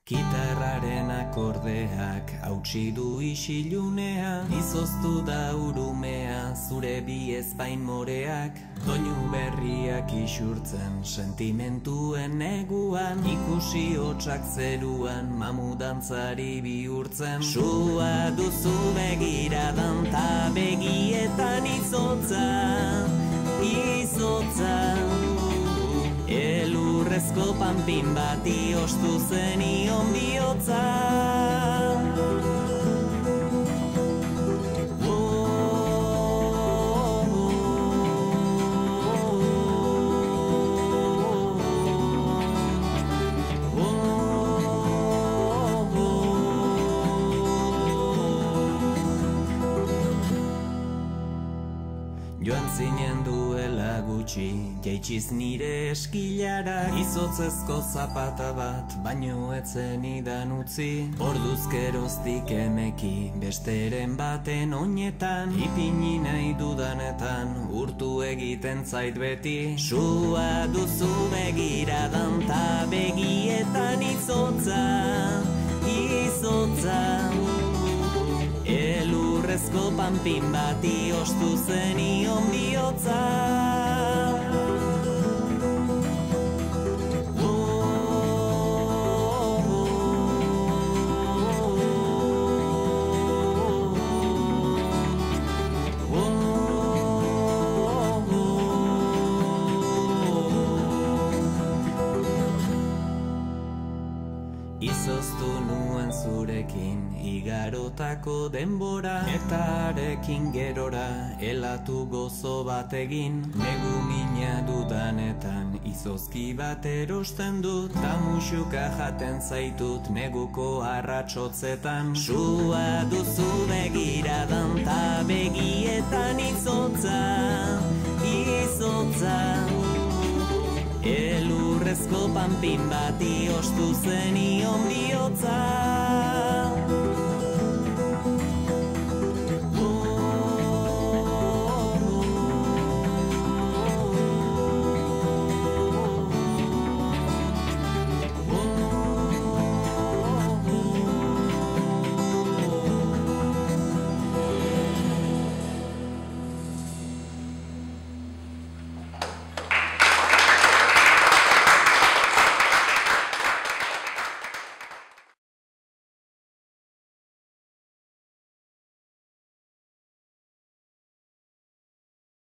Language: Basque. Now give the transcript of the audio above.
Gitarraren akordeak hautsi du isilunea, izoztu da urumea zure bi ezpain moreak, doinu berriak isurtzen sentimentuen neguan, ikusi hotsak zeruan mamu dantzari bihurtzen. Sua duzu begiradan ta begietan izotza, izotza. Elurrezko panpin bati ostu zenion bihotza. Joan zinen duela gutxi, jaitsiz nire eskilara, izotzezko zapata bat, baino etzen idan utzi. Orduz geroztik emeki, besteren baten oinetan, ipini nahi dudanetan, urtu egiten zait beti. Sua duzu begiradan ta begietan izotza, izotza. Elurrezko panpin bati ostu zenion bihotza. Izoztu nuen zurekin igarotako denbora, eta arekin gerora elatu gozo bat egin. Negu mina dudanetan izozki bat erosten dut, ta musuka jaten zaitut neguko arratsotzetan. Sua duzu begiradan ta begietan izotza, izotza. Elurrezko panpin bati ostu zenion bihotza.